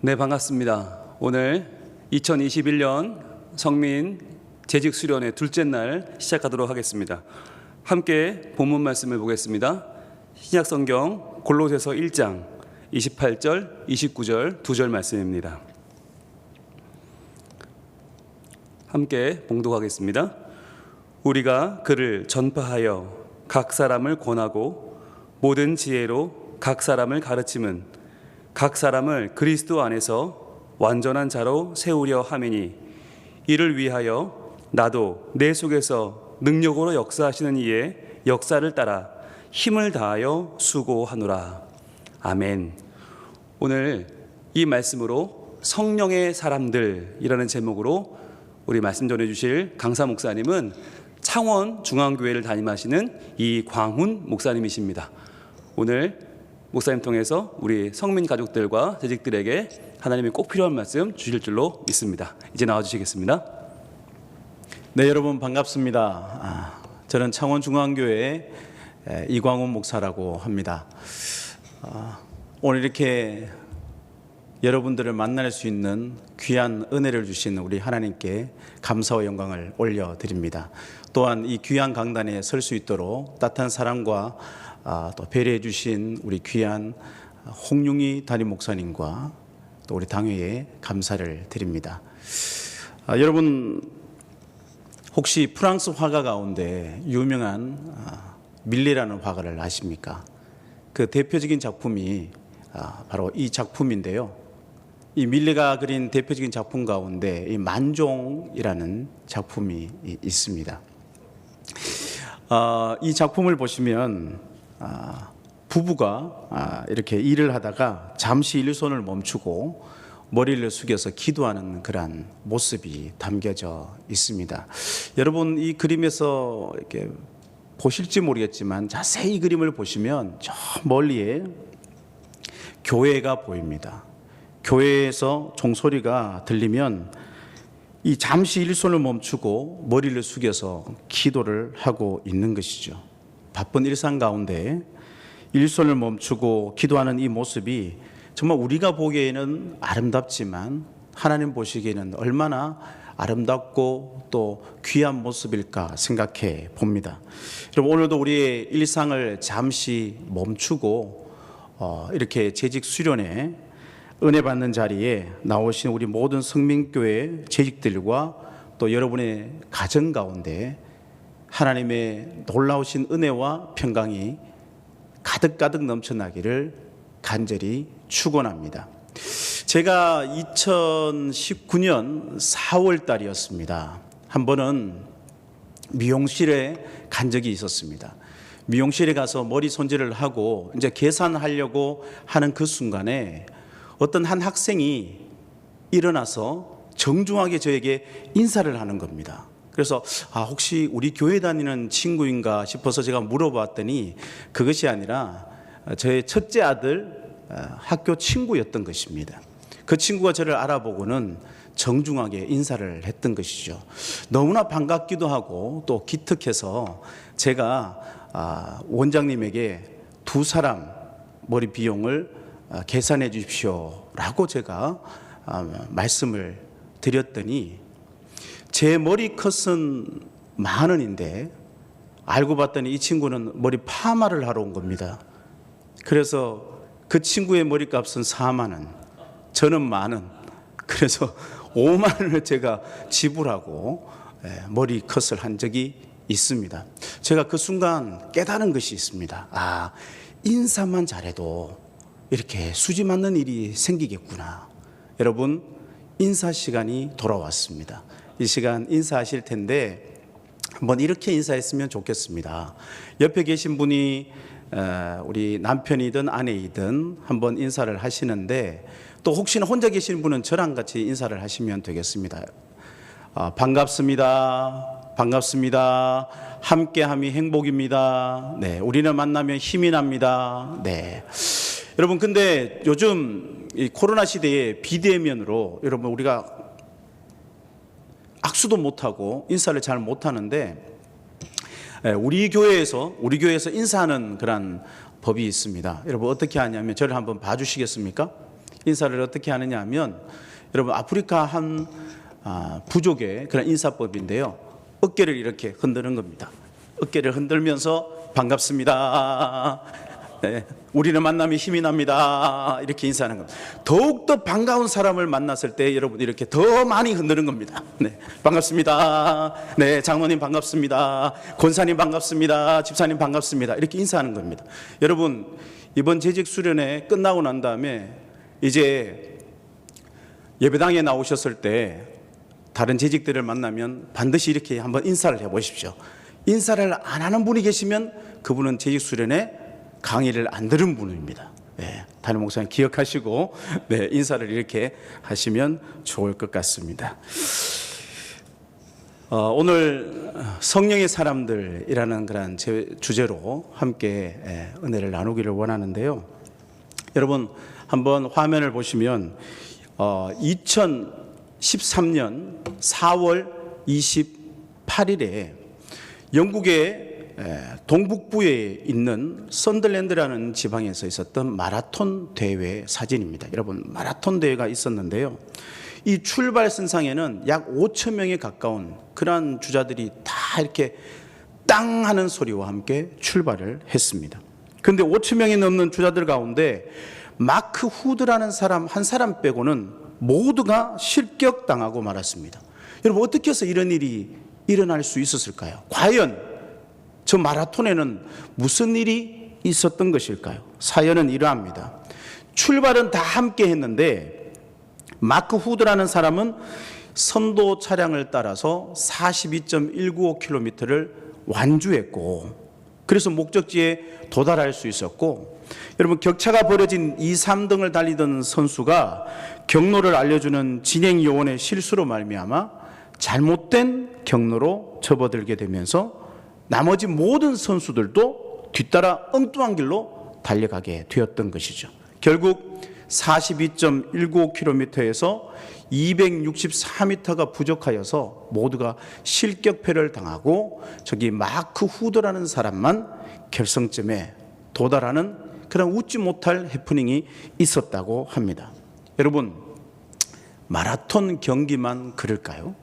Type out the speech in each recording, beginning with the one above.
네, 반갑습니다. 오늘 2021년 성민 재직 수련의 둘째 날 시작하도록 하겠습니다. 함께 본문 말씀을 보겠습니다. 신약성경 골로새서 1장 28절, 29절 두 절 말씀입니다. 함께 봉독하겠습니다. 우리가 그를 전파하여 각 사람을 권하고 모든 지혜로 각 사람을 가르침은 각 사람을 그리스도 안에서 완전한 자로 세우려 함이니 이를 위하여 나도 내 속에서 능력으로 역사하시는 이의 역사를 따라 힘을 다하여 수고하노라. 아멘. 오늘 이 말씀으로 성령의 사람들이라는 제목으로 우리 말씀 전해주실 강사 목사님은 창원 중앙교회를 담임하시는 이광훈 목사님이십니다. 오늘 목사님 통해서 우리 성민 가족들과 재직들에게 하나님이 꼭 필요한 말씀 주실 줄로 믿습니다. 이제 나와주시겠습니다. 네, 여러분 반갑습니다. 저는 창원중앙교회 이광훈 목사라고 합니다. 오늘 이렇게 여러분들을 만날 수 있는 귀한 은혜를 주신 우리 하나님께 감사와 영광을 올려드립니다. 또한 이 귀한 강단에 설 수 있도록 따뜻한 사랑과 또 배려해 주신 우리 귀한 홍용희 담임 목사님과 또 우리 당회에 감사를 드립니다. 여러분 혹시 프랑스 화가 가운데 유명한 밀레라는 화가를 아십니까? 그 대표적인 작품이 바로 이 작품인데요. 이 밀레가 그린 대표적인 작품 가운데 이 만종이라는 작품이 있습니다. 이 작품을 보시면 부부가 이렇게 일을 하다가 잠시 일손을 멈추고 머리를 숙여서 기도하는 그런 모습이 담겨져 있습니다. 여러분 이 그림에서 이렇게 보실지 모르겠지만 자세히 이 그림을 보시면 저 멀리에 교회가 보입니다. 교회에서 종소리가 들리면 이 잠시 일손을 멈추고 머리를 숙여서 기도를 하고 있는 것이죠. 바쁜 일상 가운데 일손을 멈추고 기도하는 이 모습이 정말 우리가 보기에는 아름답지만 하나님 보시기에는 얼마나 아름답고 또 귀한 모습일까 생각해 봅니다. 여러분 오늘도 우리의 일상을 잠시 멈추고 이렇게 재직 수련회 은혜 받는 자리에 나오신 우리 모든 성민교회 재직들과 또 여러분의 가정 가운데 하나님의 놀라우신 은혜와 평강이 가득가득 넘쳐나기를 간절히 축원합니다. 제가 2019년 4월 달이었습니다. 한 번은 미용실에 간 적이 있었습니다. 미용실에 가서 머리 손질을 하고 이제 계산하려고 하는 그 순간에 어떤 한 학생이 일어나서 정중하게 저에게 인사를 하는 겁니다. 그래서 혹시 우리 교회 다니는 친구인가 싶어서 제가 물어봤더니 그것이 아니라 저의 첫째 아들 학교 친구였던 것입니다. 그 친구가 저를 알아보고는 정중하게 인사를 했던 것이죠. 너무나 반갑기도 하고 또 기특해서 제가 원장님에게 두 사람 머리 비용을 계산해 주십시오 라고 제가 말씀을 드렸더니 제 머리 컷은 10,000원인데 알고 봤더니 이 친구는 머리 파마를 하러 온 겁니다. 그래서 그 친구의 머리값은 40,000원, 저는 10,000원. 그래서 50,000원을 제가 지불하고 머리 컷을 한 적이 있습니다. 제가 그 순간 깨달은 것이 있습니다. 인사만 잘해도 이렇게 수지 맞는 일이 생기겠구나. 여러분 인사 시간이 돌아왔습니다. 이 시간 인사하실 텐데 한번 이렇게 인사했으면 좋겠습니다. 옆에 계신 분이 우리 남편이든 아내이든 한번 인사를 하시는데 또 혹시나 혼자 계신 분은 저랑 같이 인사를 하시면 되겠습니다. 반갑습니다. 반갑습니다. 함께함이 행복입니다. 네, 우리는 만나면 힘이 납니다. 네. 여러분 근데 요즘 이 코로나 시대에 비대면으로 여러분 우리가 악수도 못하고 인사를 잘 못하는데 우리 교회에서 인사하는 그런 법이 있습니다. 여러분 어떻게 하냐면 저를 한번 봐주시겠습니까? 인사를 어떻게 하느냐 하면 여러분 아프리카 한 부족의 그런 인사법인데요. 어깨를 이렇게 흔드는 겁니다. 어깨를 흔들면서 반갑습니다. 네, 우리는 만남이 힘이 납니다. 이렇게 인사하는 겁니다. 더욱더 반가운 사람을 만났을 때 여러분 이렇게 더 많이 흔드는 겁니다. 네, 반갑습니다. 네, 장로님 반갑습니다. 권사님 반갑습니다. 집사님 반갑습니다. 이렇게 인사하는 겁니다. 여러분 이번 재직 수련회 끝나고 난 다음에 이제 예배당에 나오셨을 때 다른 재직들을 만나면 반드시 이렇게 한번 인사를 해보십시오. 인사를 안 하는 분이 계시면 그분은 재직 수련회 강의를 안 들은 분입니다. 네, 담임 목사님 기억하시고 네, 인사를 이렇게 하시면 좋을 것 같습니다. 오늘 성령의 사람들이라는 그런 주제로 함께 은혜를 나누기를 원하는데요. 여러분 한번 화면을 보시면 2013년 4월 28일에 영국의 동북부에 있는 선덜랜드라는 지방에서 있었던 마라톤 대회 사진입니다. 여러분 마라톤 대회가 있었는데요. 이 출발 선상에는 약 5천 명에 가까운 그러한 주자들이 다 이렇게 땅 하는 소리와 함께 출발을 했습니다. 그런데 5천 명이 넘는 주자들 가운데 마크 후드라는 사람 한 사람 빼고는 모두가 실격당하고 말았습니다. 여러분 어떻게 해서 이런 일이 일어날 수 있었을까요? 과연 저 마라톤에는 무슨 일이 있었던 것일까요? 사연은 이러합니다. 출발은 다 함께 했는데 마크 후드라는 사람은 선도 차량을 따라서 42.195km를 완주했고 그래서 목적지에 도달할 수 있었고 여러분 격차가 벌어진 2, 3등을 달리던 선수가 경로를 알려주는 진행 요원의 실수로 말미암아 잘못된 경로로 접어들게 되면서 나머지 모든 선수들도 뒤따라 엉뚱한 길로 달려가게 되었던 것이죠. 결국 42.195km에서 264m가 부족하여서 모두가 실격패를 당하고 저기 마크 후드라는 사람만 결승점에 도달하는 그런 웃지 못할 해프닝이 있었다고 합니다. 여러분 마라톤 경기만 그럴까요?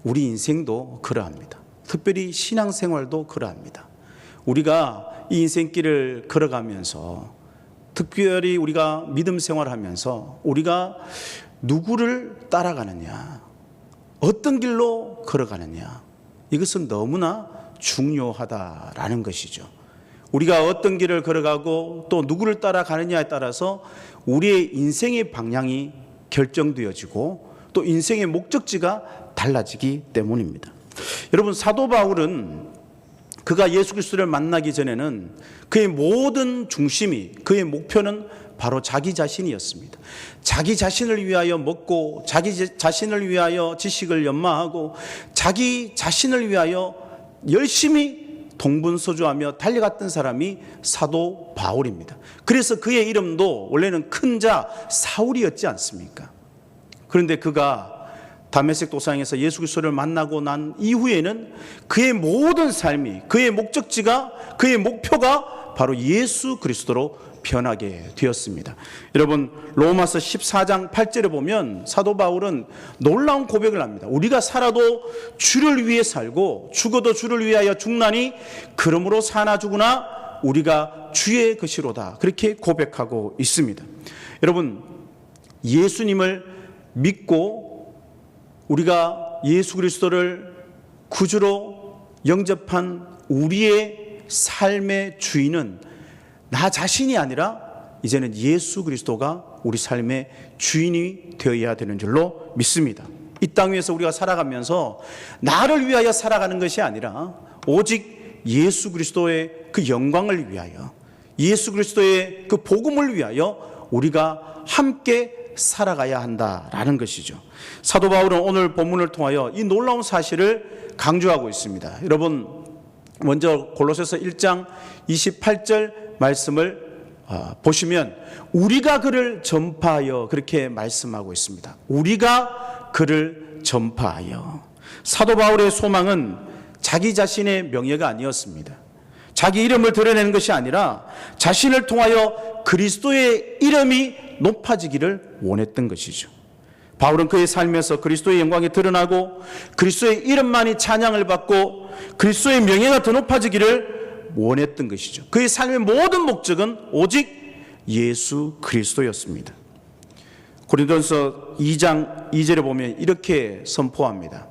우리 인생도 그러합니다. 특별히 신앙생활도 그러합니다. 우리가 이 인생길을 걸어가면서 특별히 우리가 믿음 생활하면서 우리가 누구를 따라가느냐 어떤 길로 걸어가느냐 이것은 너무나 중요하다라는 것이죠. 우리가 어떤 길을 걸어가고 또 누구를 따라가느냐에 따라서 우리의 인생의 방향이 결정되어지고 또 인생의 목적지가 달라지기 때문입니다. 여러분 사도 바울은 그가 예수 그리스도를 만나기 전에는 그의 모든 중심이 그의 목표는 바로 자기 자신이었습니다. 자기 자신을 위하여 먹고 자기 자신을 위하여 지식을 연마하고 자기 자신을 위하여 열심히 동분서주하며 달려갔던 사람이 사도 바울입니다. 그래서 그의 이름도 원래는 큰 자 사울이었지 않습니까? 그런데 그가 다메섹 도상에서 예수 그리스도를 만나고 난 이후에는 그의 모든 삶이 그의 목적지가 그의 목표가 바로 예수 그리스도로 변하게 되었습니다. 여러분 로마서 14장 8절에 보면 사도 바울은 놀라운 고백을 합니다. 우리가 살아도 주를 위해 살고 죽어도 주를 위하여 죽나니 그러므로 사나 죽으나 우리가 주의 것이로다. 그렇게 고백하고 있습니다. 여러분 예수님을 믿고 우리가 예수 그리스도를 구주로 영접한 우리의 삶의 주인은 나 자신이 아니라 이제는 예수 그리스도가 우리 삶의 주인이 되어야 되는 줄로 믿습니다. 이 땅 위에서 우리가 살아가면서 나를 위하여 살아가는 것이 아니라 오직 예수 그리스도의 그 영광을 위하여 예수 그리스도의 그 복음을 위하여 우리가 함께 살아가야 한다라는 것이죠. 사도 바울은 오늘 본문을 통하여 이 놀라운 사실을 강조하고 있습니다. 여러분 먼저 골로새서 1장 28절 말씀을 보시면 우리가 그를 전파하여 그렇게 말씀하고 있습니다. 우리가 그를 전파하여. 사도 바울의 소망은 자기 자신의 명예가 아니었습니다. 자기 이름을 드러내는 것이 아니라 자신을 통하여 그리스도의 이름이 높아지기를 원했던 것이죠. 바울은 그의 삶에서 그리스도의 영광이 드러나고 그리스도의 이름만이 찬양을 받고 그리스도의 명예가 더 높아지기를 원했던 것이죠. 그의 삶의 모든 목적은 오직 예수 그리스도였습니다. 고린도전서 2장 2절에 보면 이렇게 선포합니다.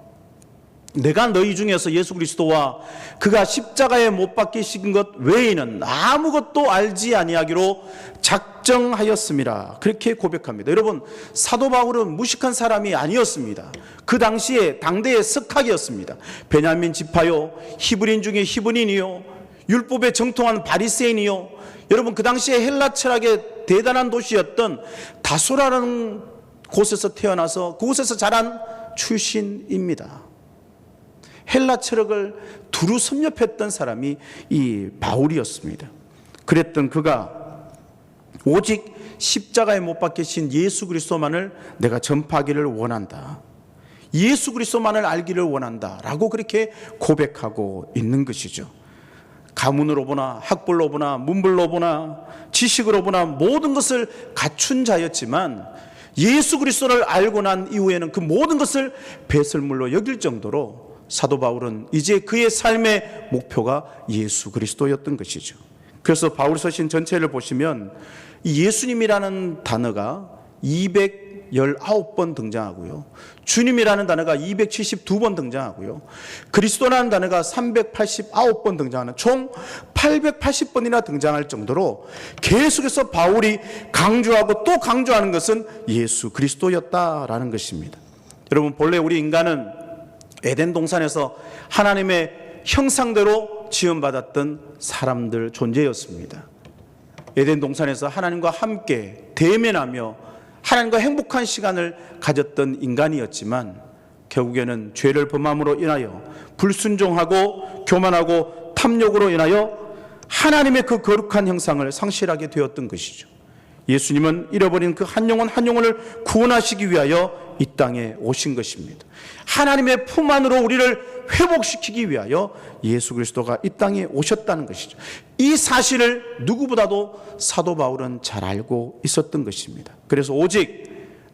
내가 너희 중에서 예수 그리스도와 그가 십자가에 못 박히신 것 외에는 아무것도 알지 아니하기로 작정하였음이라. 그렇게 고백합니다. 여러분, 사도 바울은 무식한 사람이 아니었습니다. 그 당시에 당대의 석학이었습니다. 베냐민 지파요, 히브리인 중에 히브리인이요, 율법에 정통한 바리새인이요. 여러분, 그 당시에 헬라 철학의 대단한 도시였던 다소라는 곳에서 태어나서 그곳에서 자란 출신입니다. 헬라 철학을 두루 섭렵했던 사람이 이 바울이었습니다. 그랬던 그가 오직 십자가에 못 박히신 예수 그리스도만을 내가 전파하기를 원한다. 예수 그리스도만을 알기를 원한다. 라고 그렇게 고백하고 있는 것이죠. 가문으로 보나 학벌로 보나 문벌로 보나 지식으로 보나 모든 것을 갖춘 자였지만 예수 그리스도를 알고 난 이후에는 그 모든 것을 배설물로 여길 정도로 사도 바울은 이제 그의 삶의 목표가 예수 그리스도였던 것이죠. 그래서 바울 서신 전체를 보시면 이 예수님이라는 단어가 219번 등장하고요, 주님이라는 단어가 272번 등장하고요, 그리스도라는 단어가 389번 등장하는 총 880번이나 등장할 정도로 계속해서 바울이 강조하고 또 강조하는 것은 예수 그리스도였다라는 것입니다. 여러분, 본래 우리 인간은 에덴 동산에서 하나님의 형상대로 지음받았던 사람들 존재였습니다. 에덴 동산에서 하나님과 함께 대면하며 하나님과 행복한 시간을 가졌던 인간이었지만 결국에는 죄를 범함으로 인하여 불순종하고 교만하고 탐욕으로 인하여 하나님의 그 거룩한 형상을 상실하게 되었던 것이죠. 예수님은 잃어버린 그 한 영혼 한 영혼을 구원하시기 위하여 이 땅에 오신 것입니다. 하나님의 품 안으로 우리를 회복시키기 위하여 예수 그리스도가 이 땅에 오셨다는 것이죠. 이 사실을 누구보다도 사도 바울은 잘 알고 있었던 것입니다. 그래서 오직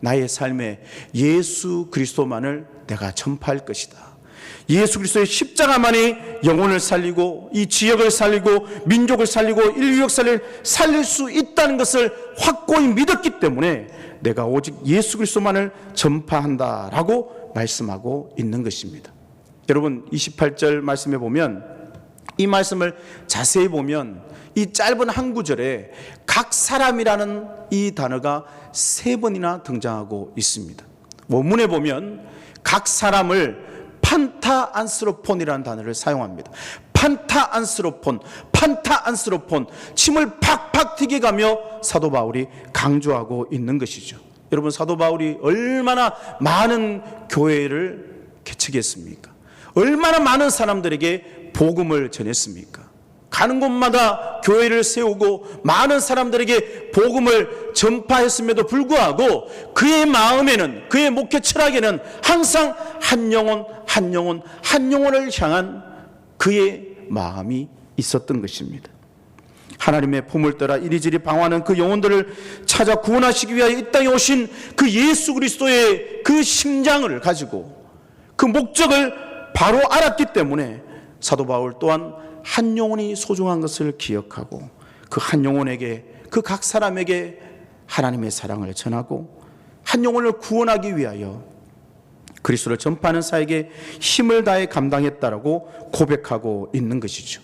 나의 삶에 예수 그리스도만을 내가 전파할 것이다. 예수 그리스도의 십자가만이 영혼을 살리고 이 지역을 살리고 민족을 살리고 인류 역사를 살릴 수 있다는 것을 확고히 믿었기 때문에 내가 오직 예수 그리스도만을 전파한다라고 말씀하고 있는 것입니다. 여러분, 28절 말씀에 보면, 이 말씀을 자세히 보면 이 짧은 한 구절에 각 사람이라는 이 단어가 3번이나 등장하고 있습니다. 원문에 보면 각 사람을 판타안스로폰이라는 단어를 사용합니다. 판타안스로폰, 침을 팍팍 튀겨가며 사도 바울이 강조하고 있는 것이죠. 여러분, 사도 바울이 얼마나 많은 교회를 개척했습니까? 얼마나 많은 사람들에게 복음을 전했습니까? 가는 곳마다 교회를 세우고 많은 사람들에게 복음을 전파했음에도 불구하고 그의 마음에는, 그의 목회 철학에는 항상 한 영혼을 향한 그의 마음이 있었던 것입니다. 하나님의 품을 따라 이리저리 방황하는 그 영혼들을 찾아 구원하시기 위하여 이 땅에 오신 그 예수 그리스도의 그 심장을 가지고 그 목적을 바로 알았기 때문에 사도 바울 또한 한 영혼이 소중한 것을 기억하고 그 한 영혼에게, 그 각 사람에게 하나님의 사랑을 전하고 한 영혼을 구원하기 위하여 그리스도를 전파하는 사에게 힘을 다해 감당했다라고 고백하고 있는 것이죠.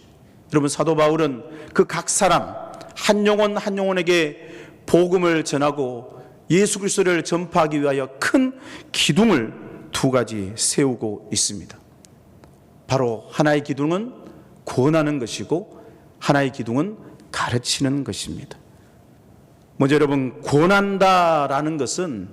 여러분, 사도 바울은 그 각 사람 한 영혼에게 복음을 전하고 예수 그리스도를 전파하기 위하여 큰 기둥을 2가지 세우고 있습니다. 바로 하나의 기둥은 구원하는 것이고 하나의 기둥은 가르치는 것입니다. 먼저 여러분, 구원한다라는 것은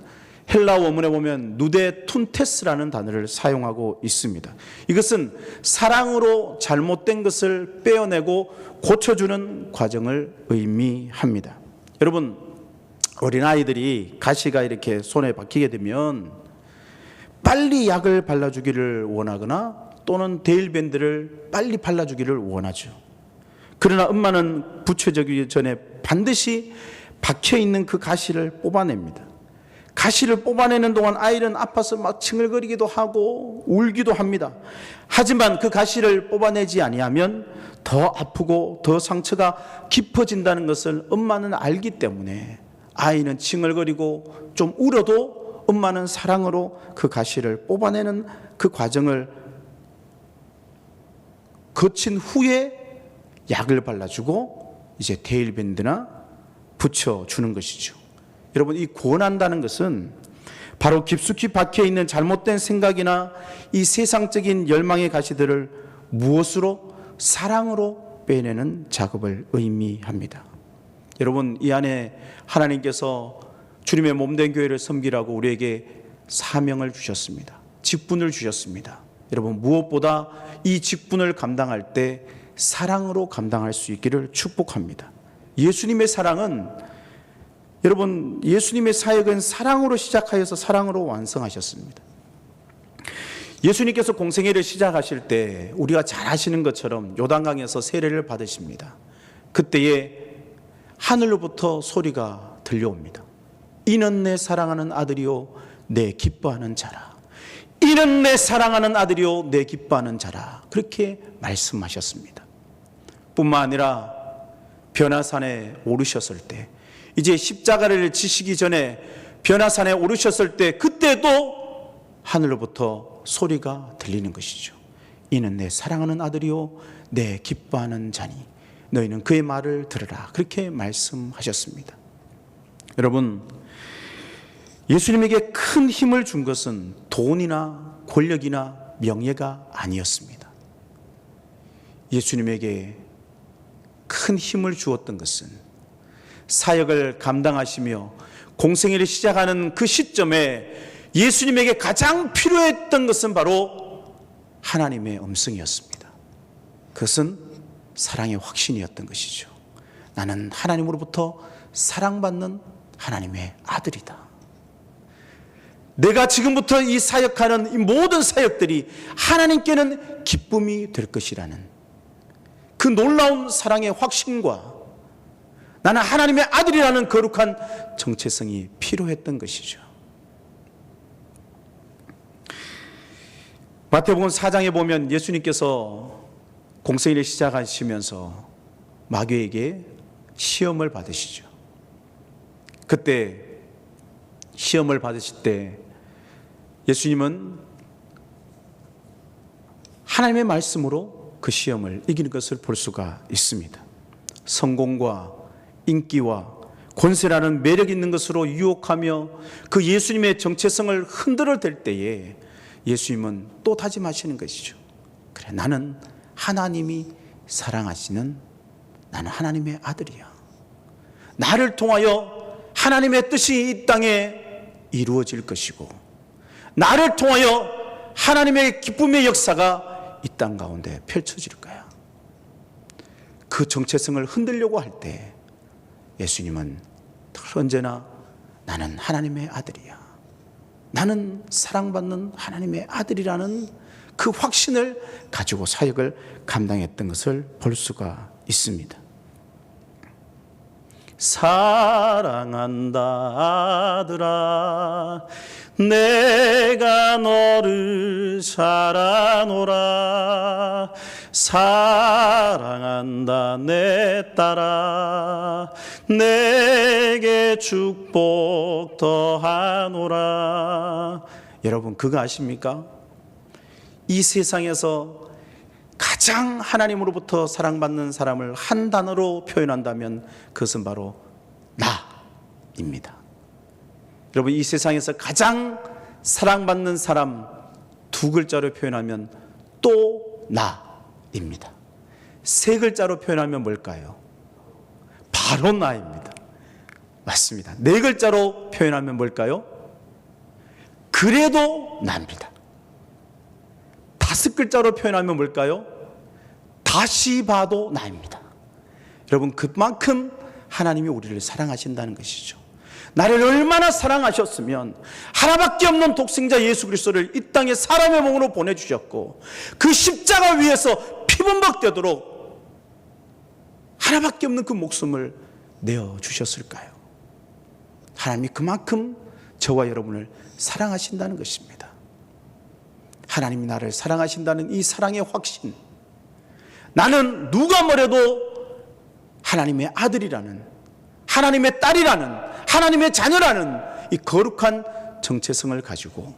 헬라 원문에 보면 누데 툰테스라는 단어를 사용하고 있습니다. 이것은 사랑으로 잘못된 것을 빼어내고 고쳐주는 과정을 의미합니다. 여러분, 어린아이들이 가시가 이렇게 손에 박히게 되면 빨리 약을 발라주기를 원하거나 또는 데일밴드를 빨리 발라주기를 원하죠. 그러나 엄마는 붙여지기 전에 반드시 박혀있는 그 가시를 뽑아냅니다. 가시를 뽑아내는 동안 아이는 아파서 막 칭얼거리기도 하고 울기도 합니다. 하지만 그 가시를 뽑아내지 아니하면 더 아프고 더 상처가 깊어진다는 것을 엄마는 알기 때문에 아이는 칭얼거리고 좀 울어도 엄마는 사랑으로 그 가시를 뽑아내는 그 과정을 거친 후에 약을 발라주고 이제 데일밴드나 붙여주는 것이죠. 여러분, 이 구원한다는 것은 바로 깊숙이 박혀있는 잘못된 생각이나 이 세상적인 열망의 가시들을 무엇으로? 사랑으로 빼내는 작업을 의미합니다. 여러분, 이 안에 하나님께서 주님의 몸된 교회를 섬기라고 우리에게 사명을 주셨습니다. 직분을 주셨습니다. 여러분, 무엇보다 이 직분을 감당할 때 사랑으로 감당할 수 있기를 축복합니다. 예수님의 사랑은, 여러분, 예수님의 사역은 사랑으로 시작하여서 사랑으로 완성하셨습니다. 예수님께서 공생애를 시작하실 때 우리가 잘 아시는 것처럼 요단강에서 세례를 받으십니다. 그때에 하늘로부터 소리가 들려옵니다. 이는 내 사랑하는 아들이요 내 기뻐하는 자라. 이는 내 사랑하는 아들이요 내 기뻐하는 자라. 그렇게 말씀하셨습니다. 뿐만 아니라 변화산에 오르셨을 때, 이제 십자가를 지시기 전에 변화산에 오르셨을 때, 그때도 하늘로부터 소리가 들리는 것이죠. 이는 내 사랑하는 아들이요 내 기뻐하는 자니 너희는 그의 말을 들으라. 그렇게 말씀하셨습니다. 여러분, 예수님에게 큰 힘을 준 것은 돈이나 권력이나 명예가 아니었습니다. 예수님에게 큰 힘을 주었던 것은 사역을 감당하시며 공생애를 시작하는 그 시점에 예수님에게 가장 필요했던 것은 바로 하나님의 음성이었습니다. 그것은 사랑의 확신이었던 것이죠. 나는 하나님으로부터 사랑받는 하나님의 아들이다. 내가 지금부터 이 사역하는 이 모든 사역들이 하나님께는 기쁨이 될 것이라는 그 놀라운 사랑의 확신과 나는 하나님의 아들이라는 거룩한 정체성이 필요했던 것이죠. 마태복음 4장에 보면 예수님께서 공생애를 시작하시면서 마귀에게 시험을 받으시죠. 그때 시험을 받으실 때 예수님은 하나님의 말씀으로 그 시험을 이기는 것을 볼 수가 있습니다. 성공과 인기와 권세라는 매력 있는 것으로 유혹하며 그 예수님의 정체성을 흔들어댈 때에 예수님은 또 다짐하시는 것이죠. 그래, 나는 하나님이 사랑하시는, 나는 하나님의 아들이야. 나를 통하여 하나님의 뜻이 이 땅에 이루어질 것이고, 나를 통하여 하나님의 기쁨의 역사가 이 땅 가운데 펼쳐질 거야. 그 정체성을 흔들려고 할 때 예수님은 언제나 나는 하나님의 아들이야, 나는 사랑받는 하나님의 아들이라는 그 확신을 가지고 사역을 감당했던 것을 볼 수가 있습니다. 사랑한다 아들아 내가 너를 잘 아노라. 사랑한다 내 딸아 내게 축복 더하노라. 여러분, 그거 아십니까? 이 세상에서 가장 하나님으로부터 사랑받는 사람을 한 단어로 표현한다면 그것은 바로 나입니다. 여러분, 이 세상에서 가장 사랑받는 사람 두 글자로 표현하면 또 나입니다. 세 글자로 표현하면 뭘까요? 바로 나입니다. 맞습니다. 네 글자로 표현하면 뭘까요? 그래도 나입니다. 다섯 글자로 표현하면 뭘까요? 다시 봐도 나입니다. 여러분, 그만큼 하나님이 우리를 사랑하신다는 것이죠. 나를 얼마나 사랑하셨으면 하나밖에 없는 독생자 예수 그리스도를 이 땅에 사람의 몸으로 보내주셨고 그 십자가 위에서 피범벅되도록 하나밖에 없는 그 목숨을 내어주셨을까요? 하나님이 그만큼 저와 여러분을 사랑하신다는 것입니다. 하나님이 나를 사랑하신다는 이 사랑의 확신, 나는 누가 뭐래도 하나님의 아들이라는, 하나님의 딸이라는, 하나님의 자녀라는 이 거룩한 정체성을 가지고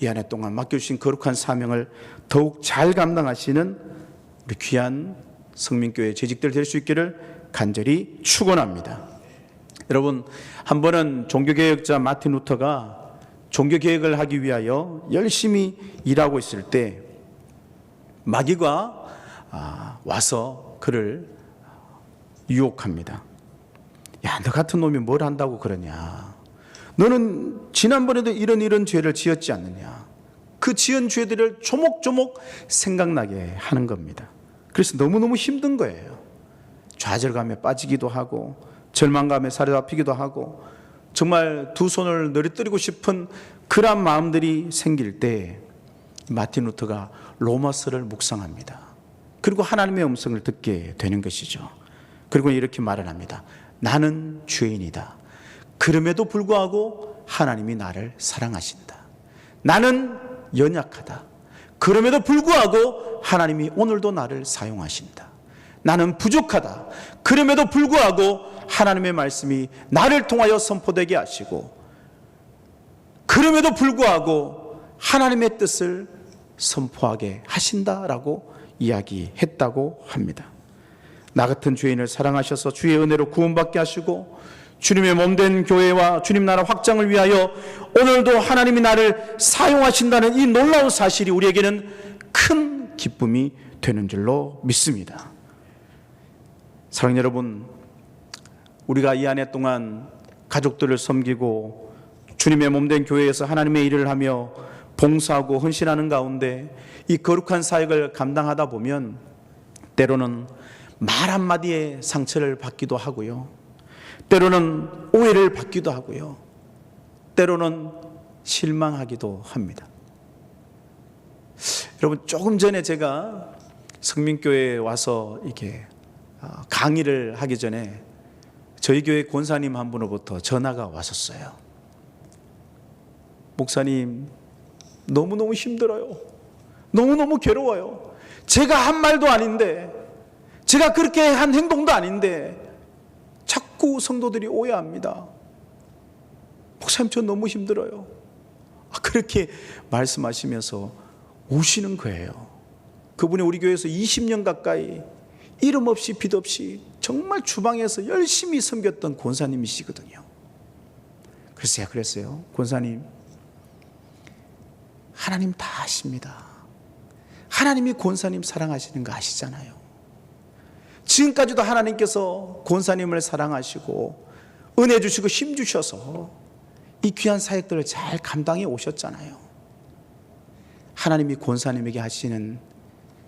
이 한 해 동안 맡겨주신 거룩한 사명을 더욱 잘 감당하시는 우리 귀한 성민교회 재직들 될 수 있기를 간절히 축원합니다. 여러분, 한 번은 종교개혁자 마틴 루터가 종교개혁을 하기 위하여 열심히 일하고 있을 때 마귀가 와서 그를 유혹합니다. 야, 너 같은 놈이 뭘 한다고 그러냐? 너는 지난번에도 이런 죄를 지었지 않느냐? 그 지은 죄들을 조목조목 생각나게 하는 겁니다. 그래서 너무너무 힘든 거예요. 좌절감에 빠지기도 하고 절망감에 사로잡히기도 하고 정말 두 손을 내리뜨리고 싶은 그런 마음들이 생길 때 마틴 루터가 로마서를 묵상합니다. 그리고 하나님의 음성을 듣게 되는 것이죠. 그리고 이렇게 말을 합니다. 나는 죄인이다. 그럼에도 불구하고 하나님이 나를 사랑하신다. 나는 연약하다. 그럼에도 불구하고 하나님이 오늘도 나를 사용하신다. 나는 부족하다. 그럼에도 불구하고 하나님의 말씀이 나를 통하여 선포되게 하시고, 그럼에도 불구하고 하나님의 뜻을 선포하게 하신다라고 이야기했다고 합니다. 나 같은 죄인을 사랑하셔서 주의 은혜로 구원받게 하시고 주님의 몸된 교회와 주님 나라 확장을 위하여 오늘도 하나님이 나를 사용하신다는 이 놀라운 사실이 우리에게는 큰 기쁨이 되는 줄로 믿습니다. 사랑하는 여러분, 우리가 이 한 해 동안 가족들을 섬기고 주님의 몸된 교회에서 하나님의 일을 하며 봉사하고 헌신하는 가운데 이 거룩한 사역을 감당하다 보면 때로는 말 한마디에 상처를 받기도 하고요, 때로는 오해를 받기도 하고요, 때로는 실망하기도 합니다. 여러분, 조금 전에 제가 성민교회에 와서 이렇게 강의를 하기 전에 저희 교회 권사님 한 분으로부터 전화가 왔었어요. 목사님, 너무너무 힘들어요. 너무너무 괴로워요. 제가 한 말도 아닌데, 제가 그렇게 한 행동도 아닌데 자꾸 성도들이 오해합니다. 목사님, 저 너무 힘들어요. 그렇게 말씀하시면서 우시는 거예요. 그분이 우리 교회에서 20년 가까이 이름 없이 빛 없이 정말 주방에서 열심히 섬겼던 권사님이시거든요. 그래서 제가 그랬어요. 권사님, 하나님 다 아십니다. 하나님이 권사님 사랑하시는 거 아시잖아요. 지금까지도 하나님께서 권사님을 사랑하시고 은혜 주시고 힘 주셔서 이 귀한 사역들을 잘 감당해 오셨잖아요. 하나님이 권사님에게 하시는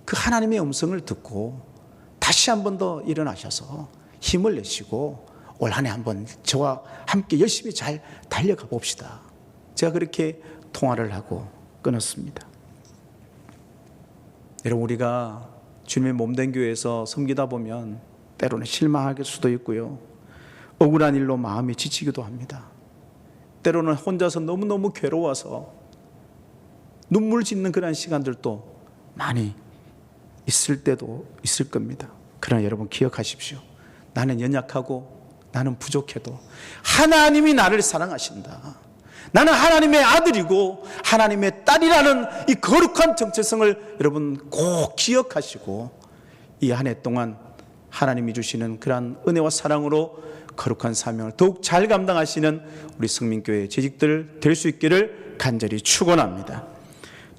그 하나님의 음성을 듣고 다시 한 번 더 일어나셔서 힘을 내시고 올 한 해 한번 저와 함께 열심히 잘 달려가 봅시다. 제가 그렇게 통화를 하고 끊었습니다. 여러분, 우리가 주님의 몸된 교회에서 섬기다 보면 때로는 실망할 수도 있고요, 억울한 일로 마음이 지치기도 합니다. 때로는 혼자서 너무너무 괴로워서 눈물 짓는 그런 시간들도 많이 있을 때도 있을 겁니다. 그러나 여러분, 기억하십시오. 나는 연약하고 나는 부족해도 하나님이 나를 사랑하신다. 나는 하나님의 아들이고 하나님의 딸이라는 이 거룩한 정체성을 여러분 꼭 기억하시고 이 한 해 동안 하나님이 주시는 그러한 은혜와 사랑으로 거룩한 사명을 더욱 잘 감당하시는 우리 성민교회 재직들 될 수 있기를 간절히 축원합니다.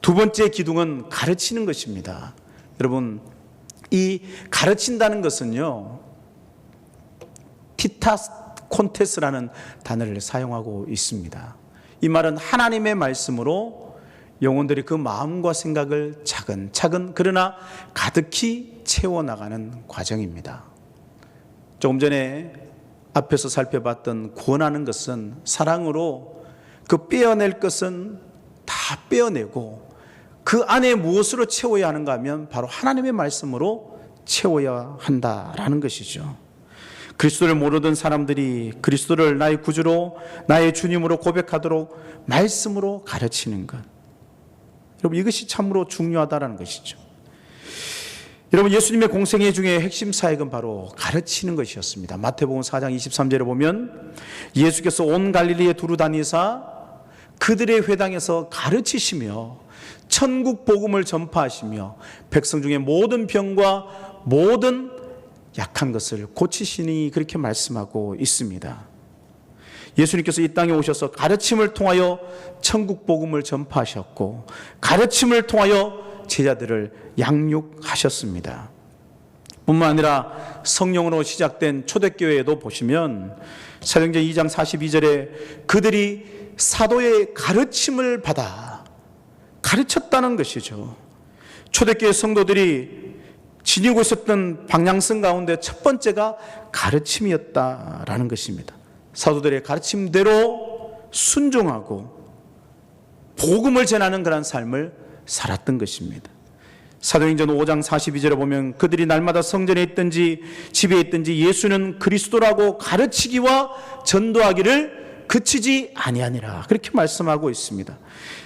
두 번째 기둥은 가르치는 것입니다. 여러분, 이 가르친다는 것은요, 티타스 콘테스라는 단어를 사용하고 있습니다. 이 말은 하나님의 말씀으로 영혼들이 그 마음과 생각을 차근차근 그러나 가득히 채워나가는 과정입니다. 조금 전에 앞에서 살펴봤던 구원하는 것은 사랑으로 그 빼어낼 것은 다 빼어내고 그 안에 무엇으로 채워야 하는가 하면 바로 하나님의 말씀으로 채워야 한다라는 것이죠. 그리스도를 모르던 사람들이 그리스도를 나의 구주로, 나의 주님으로 고백하도록 말씀으로 가르치는 것. 여러분, 이것이 참으로 중요하다는 것이죠. 여러분, 예수님의 공생애 중에 핵심 사역은 바로 가르치는 것이었습니다. 마태복음 4장 23절에 보면 예수께서 온 갈릴리에 두루 다니사 그들의 회당에서 가르치시며 천국 복음을 전파하시며 백성 중에 모든 병과 모든 약한 것을 고치시니, 그렇게 말씀하고 있습니다. 예수님께서 이 땅에 오셔서 가르침을 통하여 천국 복음을 전파하셨고, 가르침을 통하여 제자들을 양육하셨습니다. 뿐만 아니라 성령으로 시작된 초대교회에도 보시면 사도행전 2장 42절에 그들이 사도의 가르침을 받아 가르쳤다는 것이죠. 초대교회 성도들이 지니고 있었던 방향성 가운데 첫 번째가 가르침이었다라는 것입니다. 사도들의 가르침대로 순종하고 복음을 전하는 그런 삶을 살았던 것입니다. 사도행전 5장 42절에 보면 그들이 날마다 성전에 있든지 집에 있든지 예수는 그리스도라고 가르치기와 전도하기를 그치지 아니하니라, 그렇게 말씀하고 있습니다.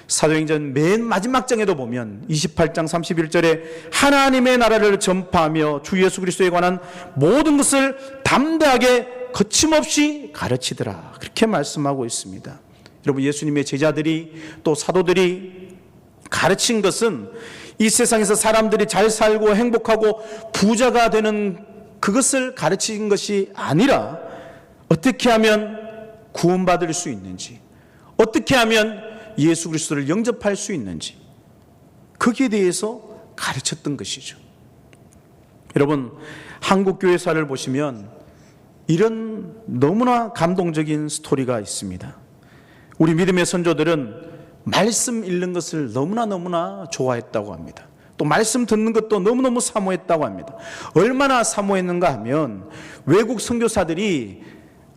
사도행전 맨 마지막 장에도 보면 28장 31절에 하나님의 나라를 전파하며 주 예수 그리스도에 관한 모든 것을 담대하게 거침없이 가르치더라, 그렇게 말씀하고 있습니다. 여러분, 예수님의 제자들이 또 사도들이 가르친 것은 이 세상에서 사람들이 잘 살고 행복하고 부자가 되는 그것을 가르친 것이 아니라 어떻게 하면 구원받을 수 있는지, 어떻게 하면 예수 그리스도를 영접할 수 있는지, 거기에 대해서 가르쳤던 것이죠. 여러분, 한국 교회사를 보시면 이런 너무나 감동적인 스토리가 있습니다. 우리 믿음의 선조들은 말씀 읽는 것을 너무나 좋아했다고 합니다. 또 말씀 듣는 것도 너무너무 사모했다고 합니다. 얼마나 사모했는가 하면 외국 선교사들이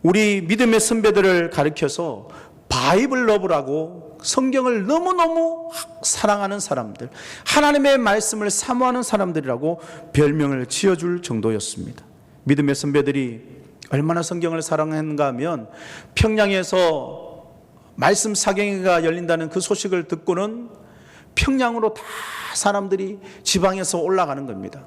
우리 믿음의 선배들을 가르쳐서 바이블 러브라고 성경을 너무너무 사랑하는 사람들, 하나님의 말씀을 사모하는 사람들이라고 별명을 지어줄 정도였습니다. 믿음의 선배들이 얼마나 성경을 사랑했는가 하면 평양에서 말씀 사경회가 열린다는 그 소식을 듣고는 평양으로 다 사람들이 지방에서 올라가는 겁니다.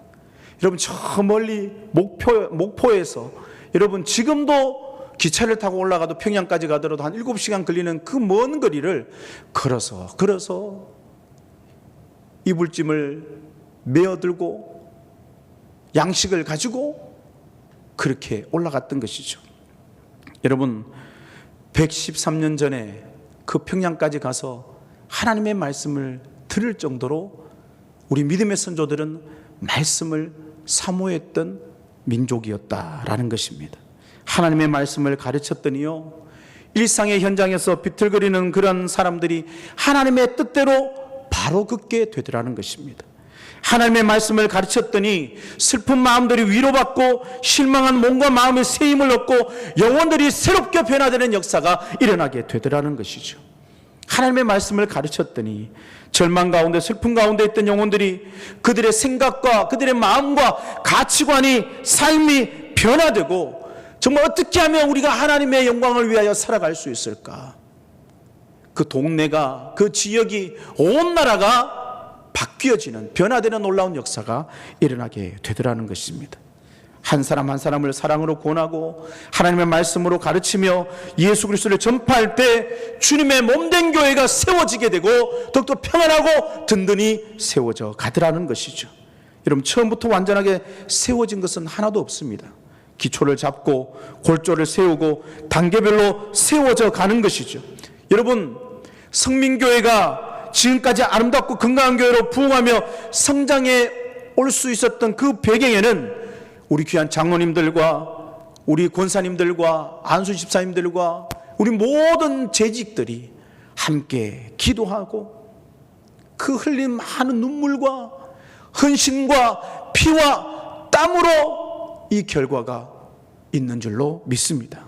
여러분, 저 멀리 목포에서 여러분 지금도 기차를 타고 올라가도 평양까지 가더라도 한 7시간 걸리는 그 먼 거리를 걸어서 이불짐을 메어들고 양식을 가지고 그렇게 올라갔던 것이죠. 여러분, 113년 전에 그 평양까지 가서 하나님의 말씀을 들을 정도로 우리 믿음의 선조들은 말씀을 사모했던 민족이었다라는 것입니다. 하나님의 말씀을 가르쳤더니요, 일상의 현장에서 비틀거리는 그런 사람들이 하나님의 뜻대로 바로 긋게 되더라는 것입니다. 하나님의 말씀을 가르쳤더니 슬픈 마음들이 위로받고 실망한 몸과 마음의 새 힘을 얻고 영혼들이 새롭게 변화되는 역사가 일어나게 되더라는 것이죠. 하나님의 말씀을 가르쳤더니 절망 가운데 슬픔 가운데 있던 영혼들이 그들의 생각과 그들의 마음과 가치관이, 삶이 변화되고 정말 어떻게 하면 우리가 하나님의 영광을 위하여 살아갈 수 있을까? 그 동네가, 그 지역이, 온 나라가 바뀌어지는, 변화되는 놀라운 역사가 일어나게 되더라는 것입니다. 한 사람 한 사람을 사랑으로 권하고 하나님의 말씀으로 가르치며 예수 그리스도를 전파할 때 주님의 몸된 교회가 세워지게 되고 더욱더 평안하고 든든히 세워져 가더라는 것이죠. 여러분, 처음부터 완전하게 세워진 것은 하나도 없습니다. 기초를 잡고 골조를 세우고 단계별로 세워져 가는 것이죠. 여러분, 성민교회가 지금까지 아름답고 건강한 교회로 부흥하며 성장해 올 수 있었던 그 배경에는 우리 귀한 장로님들과 우리 권사님들과 안수 집사님들과 우리 모든 재직들이 함께 기도하고 그 흘린 많은 눈물과 헌신과 피와 땀으로 이 결과가 있는 줄로 믿습니다.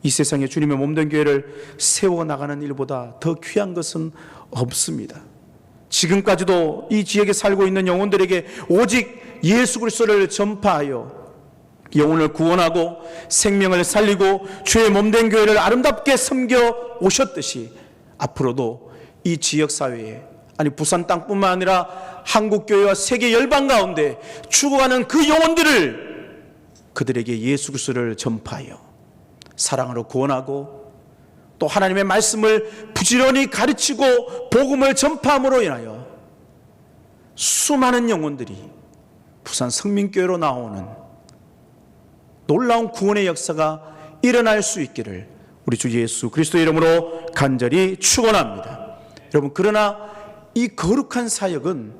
이 세상에 주님의 몸된 교회를 세워나가는 일보다 더 귀한 것은 없습니다. 지금까지도 이 지역에 살고 있는 영혼들에게 오직 예수 그리스도를 전파하여 영혼을 구원하고 생명을 살리고 주의 몸된 교회를 아름답게 섬겨 오셨듯이 앞으로도 이 지역사회에, 아니 부산 땅뿐만 아니라 한국교회와 세계 열방 가운데 죽어가는 그 영혼들을 그들에게 예수 그리스도를 전파하여 사랑으로 구원하고 또 하나님의 말씀을 부지런히 가르치고 복음을 전파함으로 인하여 수많은 영혼들이 부산 성민교회로 나오는 놀라운 구원의 역사가 일어날 수 있기를 우리 주 예수 그리스도의 이름으로 간절히 축원합니다. 여러분, 그러나 이 거룩한 사역은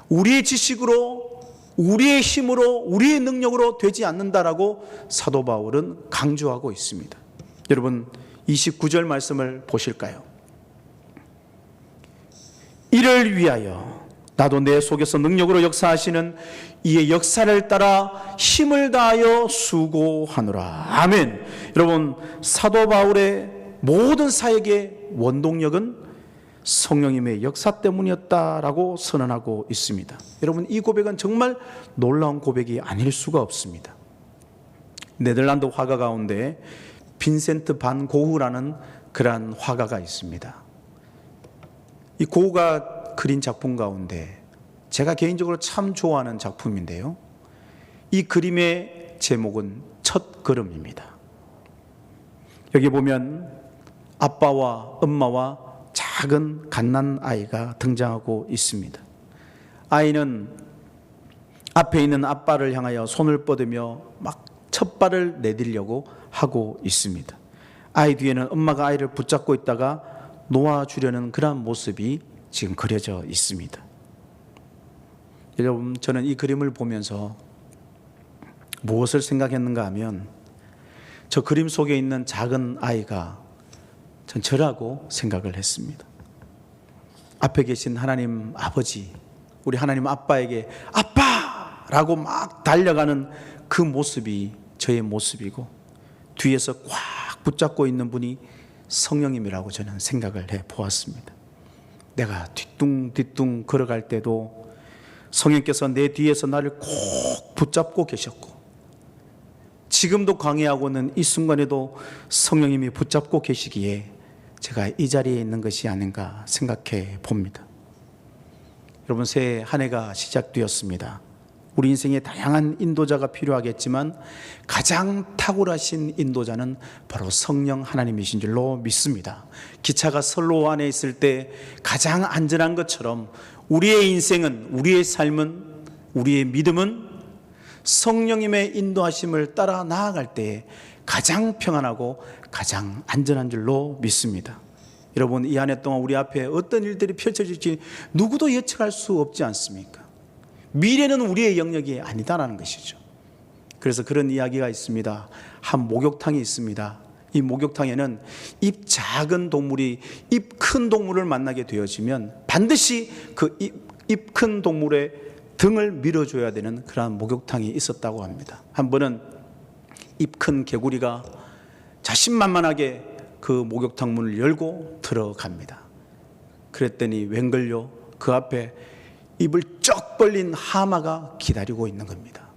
우리의 지식으로, 우리의 힘으로, 우리의 능력으로 되지 않는다라고 사도 바울은 강조하고 있습니다. 여러분, 29절 말씀을 보실까요? 이를 위하여 나도 내 속에서 능력으로 역사하시는 이의 역사를 따라 힘을 다하여 수고하노라. 아멘. 여러분, 사도 바울의 모든 사역의 원동력은 성령님의 역사 때문이었다라고 선언하고 있습니다. 여러분, 이 고백은 정말 놀라운 고백이 아닐 수가 없습니다. 네덜란드 화가 가운데 빈센트 반 고흐라는 그러한 화가가 있습니다. 이 고흐가 그린 작품 가운데 제가 개인적으로 참 좋아하는 작품인데요, 이 그림의 제목은 첫 걸음입니다. 여기 보면 아빠와 엄마와 작은 갓난 아이가 등장하고 있습니다. 아이는 앞에 있는 아빠를 향하여 손을 뻗으며 막 첫 발을 내디려고 하고 있습니다. 아이 뒤에는 엄마가 아이를 붙잡고 있다가 놓아주려는 그런 모습이 지금 그려져 있습니다. 여러분, 저는 이 그림을 보면서 무엇을 생각했는가 하면 저 그림 속에 있는 작은 아이가 전 저라고 생각을 했습니다. 앞에 계신 하나님 아버지, 우리 하나님 아빠에게 아빠라고 막 달려가는 그 모습이 저의 모습이고, 뒤에서 꽉 붙잡고 있는 분이 성령님이라고 저는 생각을 해 보았습니다. 내가 뒤뚱뒤뚱 걸어갈 때도 성령께서 내 뒤에서 나를 꼭 붙잡고 계셨고, 지금도 강해하고는 이 순간에도 성령님이 붙잡고 계시기에 제가 이 자리에 있는 것이 아닌가 생각해 봅니다. 여러분, 새해 한 해가 시작되었습니다. 우리 인생에 다양한 인도자가 필요하겠지만 가장 탁월하신 인도자는 바로 성령 하나님이신 줄로 믿습니다. 기차가 선로 안에 있을 때 가장 안전한 것처럼 우리의 인생은, 우리의 삶은, 우리의 믿음은 성령님의 인도하심을 따라 나아갈 때 가장 평안하고 가장 안전한 줄로 믿습니다. 여러분, 이 한 해 동안 우리 앞에 어떤 일들이 펼쳐질지 누구도 예측할 수 없지 않습니까? 미래는 우리의 영역이 아니다라는 것이죠. 그래서 그런 이야기가 있습니다. 한 목욕탕이 있습니다. 이 목욕탕에는 입 작은 동물이 입 큰 동물을 만나게 되어지면 반드시 그 입 큰 동물의 등을 밀어줘야 되는 그러한 목욕탕이 있었다고 합니다. 한 번은 입 큰 개구리가 자신만만하게 그 목욕탕 문을 열고 들어갑니다. 그랬더니 웬걸요, 그 앞에 입을 쩍 벌린 하마가 기다리고 있는 겁니다.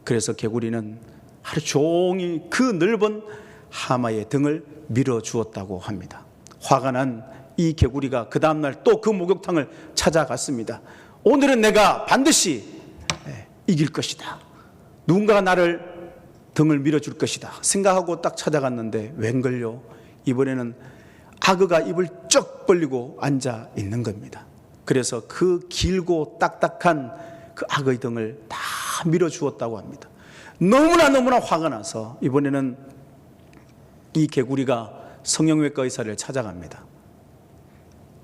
그래서 개구리는 하루 종일 그 넓은 하마의 등을 밀어주었다고 합니다. 화가 난 이 개구리가 그 다음날 또 그 목욕탕을 찾아갔습니다. 오늘은 내가 반드시 이길 것이다, 누군가가 나를 등을 밀어줄 것이다 생각하고 딱 찾아갔는데 웬걸요, 이번에는 악어가 입을 쩍 벌리고 앉아 있는 겁니다. 그래서 그 길고 딱딱한 그 악의 등을 다 밀어주었다고 합니다. 너무나 화가 나서 이번에는 이 개구리가 성형외과 의사를 찾아갑니다.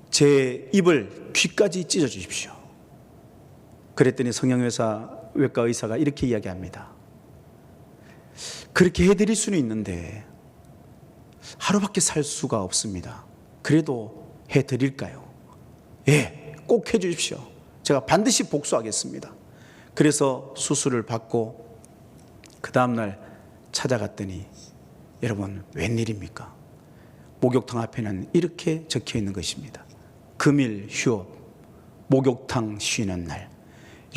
제 입을 귀까지 찢어주십시오. 그랬더니 성형외과 의사가 이렇게 이야기합니다. 그렇게 해드릴 수는 있는데 하루밖에 살 수가 없습니다. 그래도 해드릴까요? 예, 꼭 해주십시오. 제가 반드시 복수하겠습니다. 그래서 수술을 받고 그 다음날 찾아갔더니 여러분, 웬일입니까? 목욕탕 앞에는 이렇게 적혀 있는 것입니다. 금일 휴업, 목욕탕 쉬는 날.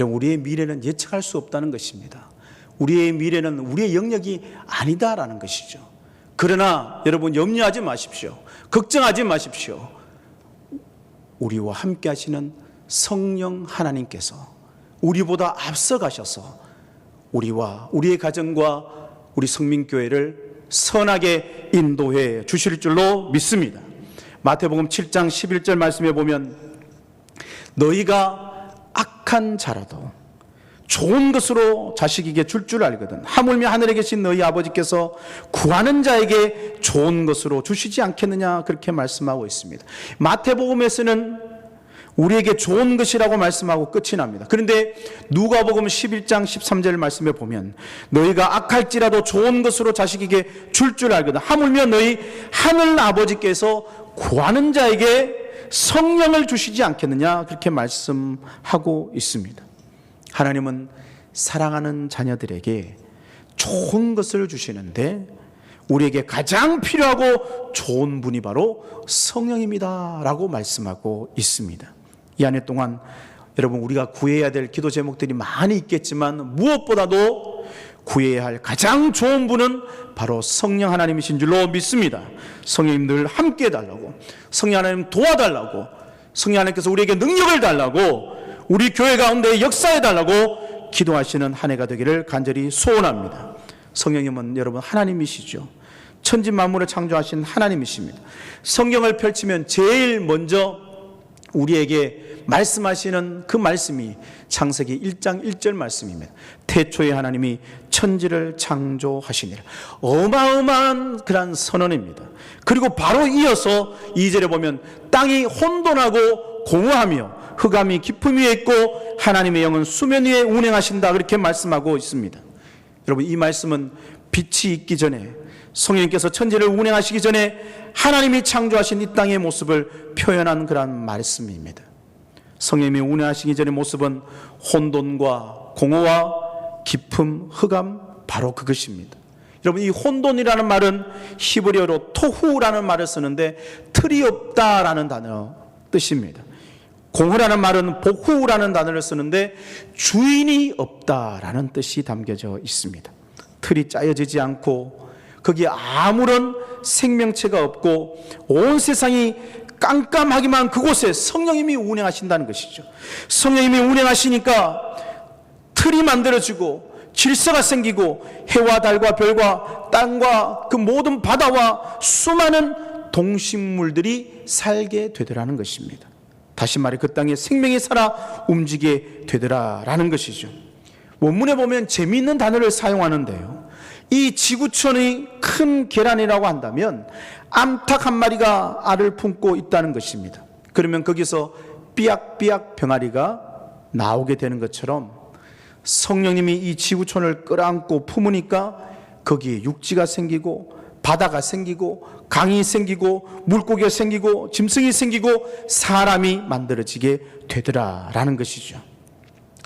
여러분, 우리의 미래는 예측할 수 없다는 것입니다. 우리의 미래는 우리의 영역이 아니다라는 것이죠. 그러나 여러분, 염려하지 마십시오. 걱정하지 마십시오. 우리와 함께 하시는 성령 하나님께서 우리보다 앞서 가셔서 우리와 우리의 가정과 우리 성민교회를 선하게 인도해 주실 줄로 믿습니다. 마태복음 7장 11절 말씀에 보면 너희가 악한 자라도 좋은 것으로 자식에게 줄 줄 알거든 하물며 하늘에 계신 너희 아버지께서 구하는 자에게 좋은 것으로 주시지 않겠느냐, 그렇게 말씀하고 있습니다. 마태복음에서는 우리에게 좋은 것이라고 말씀하고 끝이 납니다. 그런데 누가복음 11장 13절 말씀에 보면 너희가 악할지라도 좋은 것으로 자식에게 줄 줄 알거든 하물며 너희 하늘 아버지께서 구하는 자에게 성령을 주시지 않겠느냐, 그렇게 말씀하고 있습니다. 하나님은 사랑하는 자녀들에게 좋은 것을 주시는데 우리에게 가장 필요하고 좋은 분이 바로 성령입니다 라고 말씀하고 있습니다. 이 한 해 동안 여러분, 우리가 구해야 될 기도 제목들이 많이 있겠지만 무엇보다도 구해야 할 가장 좋은 분은 바로 성령 하나님이신 줄로 믿습니다. 성령님 늘 함께 해달라고, 성령 하나님 도와달라고, 성령 하나님께서 우리에게 능력을 달라고, 우리 교회 가운데 역사해달라고 기도하시는 한 해가 되기를 간절히 소원합니다. 성령님은 여러분 하나님이시죠. 천지 만물을 창조하신 하나님이십니다. 성경을 펼치면 제일 먼저 우리에게 말씀하시는 그 말씀이 창세기 1장 1절 말씀입니다. 태초에 하나님이 천지를 창조하시니라. 어마어마한 그런 선언입니다. 그리고 바로 이어서 2절에 보면 땅이 혼돈하고 공허하며 흑암이 깊음 위에 있고 하나님의 영은 수면 위에 운행하신다, 그렇게 말씀하고 있습니다. 여러분, 이 말씀은 빛이 있기 전에, 성령님께서 천지를 운행하시기 전에 하나님이 창조하신 이 땅의 모습을 표현한 그런 말씀입니다. 성령님이 운행하시기 전의 모습은 혼돈과 공허와 깊음, 흑암, 바로 그것입니다. 여러분, 이 혼돈이라는 말은 히브리어로 토후라는 말을 쓰는데 틀이 없다라는 단어 뜻입니다. 공허라는 말은 복후라는 단어를 쓰는데 주인이 없다라는 뜻이 담겨져 있습니다. 틀이 짜여지지 않고 거기에 아무런 생명체가 없고 온 세상이 깜깜하기만 그곳에 성령님이 운행하신다는 것이죠. 성령님이 운행하시니까 틀이 만들어지고 질서가 생기고 해와 달과 별과 땅과 그 모든 바다와 수많은 동식물들이 살게 되더라는 것입니다. 다시 말해 그 땅에 생명이 살아 움직이게 되더라라는 것이죠. 원문에 보면 재미있는 단어를 사용하는데요, 이 지구촌의 큰 계란이라고 한다면 암탉 한 마리가 알을 품고 있다는 것입니다. 그러면 거기서 삐약삐약 병아리가 나오게 되는 것처럼 성령님이 이 지구촌을 끌어안고 품으니까 거기에 육지가 생기고 바다가 생기고 강이 생기고 물고기가 생기고 짐승이 생기고 사람이 만들어지게 되더라라는 것이죠.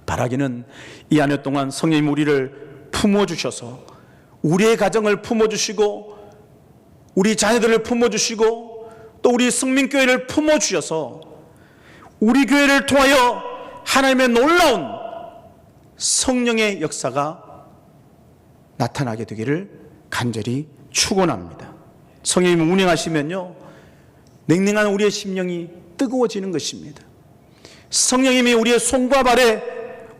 바라기는 이 한 해 동안 성령님 우리를 품어주셔서 우리의 가정을 품어주시고 우리 자녀들을 품어주시고 또 우리 성민교회를 품어주셔서 우리 교회를 통하여 하나님의 놀라운 성령의 역사가 나타나게 되기를 간절히 축원합니다. 성령님이 운행하시면요, 냉랭한 우리의 심령이 뜨거워지는 것입니다. 성령님이 우리의 손과 발에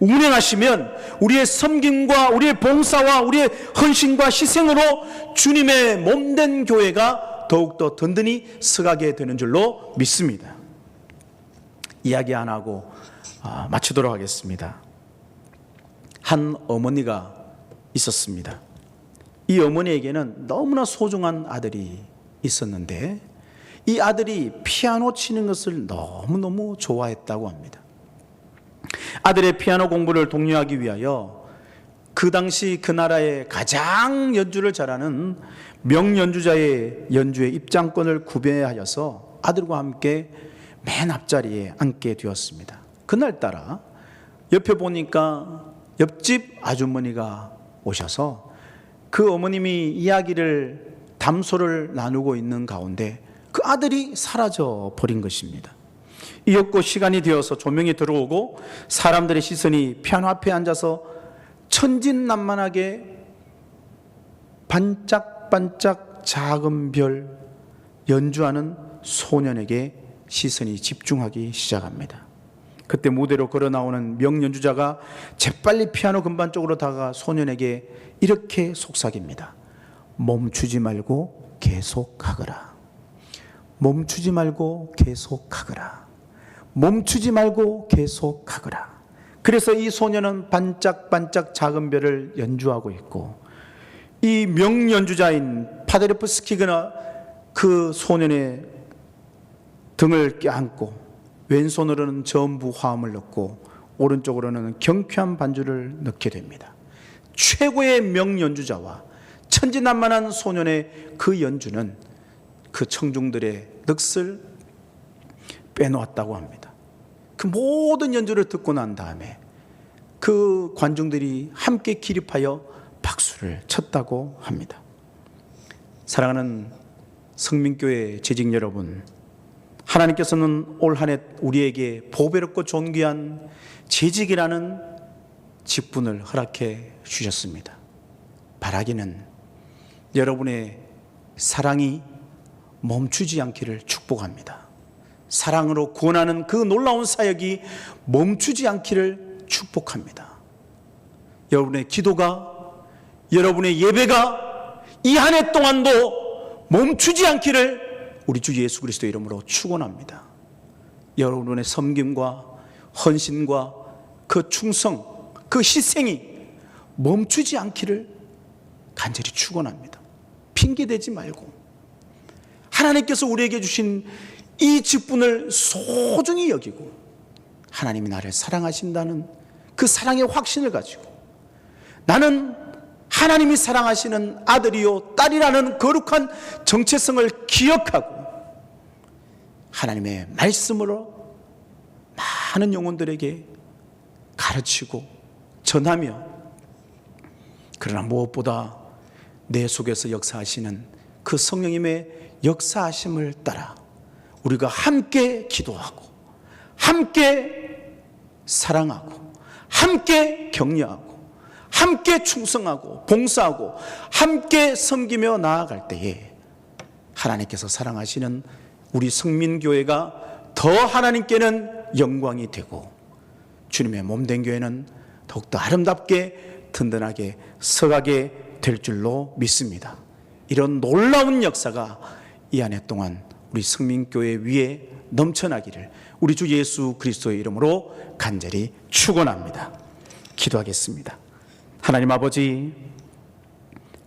운행하시면 우리의 섬김과 우리의 봉사와 우리의 헌신과 희생으로 주님의 몸된 교회가 더욱더 든든히 서가게 되는 줄로 믿습니다. 이야기 안 하고 마치도록 하겠습니다. 한 어머니가 있었습니다. 이 어머니에게는 너무나 소중한 아들이 있었는데 이 아들이 피아노 치는 것을 너무너무 좋아했다고 합니다. 아들의 피아노 공부를 독려하기 위하여 그 당시 그 나라의 가장 연주를 잘하는 명연주자의 연주의 입장권을 구매하여서 아들과 함께 맨 앞자리에 앉게 되었습니다. 그날따라 옆에 보니까 옆집 아주머니가 오셔서 그 어머님이 이야기를 담소를 나누고 있는 가운데 그 아들이 사라져 버린 것입니다. 이었고 시간이 되어서 조명이 들어오고 사람들의 시선이 피아노 앞에 앉아서 천진난만하게 반짝반짝 작은 별 연주하는 소년에게 시선이 집중하기 시작합니다. 그때 무대로 걸어 나오는 명연주자가 재빨리 피아노 건반 쪽으로 다가가 소년에게 이렇게 속삭입니다. 멈추지 말고 계속하거라. 멈추지 말고 계속하거라. 멈추지 말고 계속하거라. 그래서 이 소년은 반짝반짝 작은 별을 연주하고 있고, 이 명연주자인 파데르프스키가 그 소년의 등을 껴안고 왼손으로는 전부 화음을 넣고 오른쪽으로는 경쾌한 반주를 넣게 됩니다. 최고의 명연주자와 천진난만한 소년의 그 연주는 그 청중들의 넋을 빼놓았다고 합니다. 그 모든 연주를 듣고 난 다음에 그 관중들이 함께 기립하여 박수를 쳤다고 합니다. 사랑하는 성민교회 재직 여러분, 하나님께서는 올 한 해 우리에게 보배롭고 존귀한 재직이라는 직분을 허락해 주셨습니다. 바라기는 여러분의 사랑이 멈추지 않기를 축복합니다. 사랑으로 구원하는 그 놀라운 사역이 멈추지 않기를 축복합니다. 여러분의 기도가, 여러분의 예배가 이 한 해 동안도 멈추지 않기를 우리 주 예수 그리스도의 이름으로 축원합니다. 여러분의 섬김과 헌신과 그 충성, 그 희생이 멈추지 않기를 간절히 축원합니다. 핑계대지 말고 하나님께서 우리에게 주신 이 직분을 소중히 여기고 하나님이 나를 사랑하신다는 그 사랑의 확신을 가지고 나는 하나님이 사랑하시는 아들이요 딸이라는 거룩한 정체성을 기억하고 하나님의 말씀으로 많은 영혼들에게 가르치고 전하며, 그러나 무엇보다 내 속에서 역사하시는 그 성령님의 역사하심을 따라 우리가 함께 기도하고 함께 사랑하고 함께 격려하고 함께 충성하고 봉사하고 함께 섬기며 나아갈 때에 하나님께서 사랑하시는 우리 성민교회가 더 하나님께는 영광이 되고 주님의 몸된 교회는 더욱더 아름답게 든든하게 서가게 될 줄로 믿습니다. 이런 놀라운 역사가 이 한 해 동안 우리 성민교회 위에 넘쳐나기를 우리 주 예수 그리스도의 이름으로 간절히 축원합니다. 기도하겠습니다. 하나님 아버지,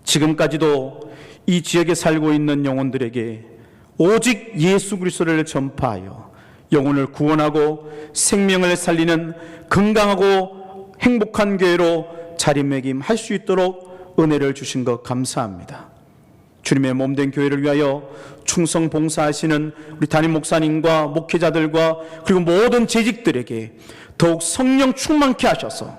지금까지도 이 지역에 살고 있는 영혼들에게 오직 예수 그리스도를 전파하여 영혼을 구원하고 생명을 살리는 건강하고 행복한 교회로 자리매김할 수 있도록 은혜를 주신 것 감사합니다. 주님의 몸된 교회를 위하여 충성 봉사하시는 우리 담임 목사님과 목회자들과 그리고 모든 재직들에게 더욱 성령 충만케 하셔서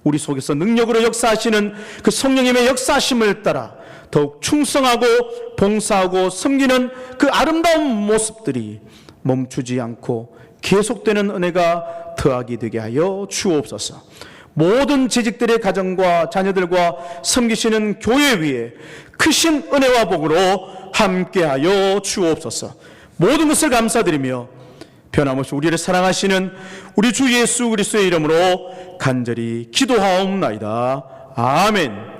우리 속에서 능력으로 역사하시는 그 성령님의 역사하심을 따라 더욱 충성하고 봉사하고 섬기는 그 아름다운 모습들이 멈추지 않고 계속되는 은혜가 더하게 되게 하여 주옵소서. 모든 재직들의 가정과 자녀들과 섬기시는 교회 위에 크신 은혜와 복으로 함께하여 주옵소서. 모든 것을 감사드리며 변함없이 우리를 사랑하시는 우리 주 예수 그리스도의 이름으로 간절히 기도하옵나이다. 아멘.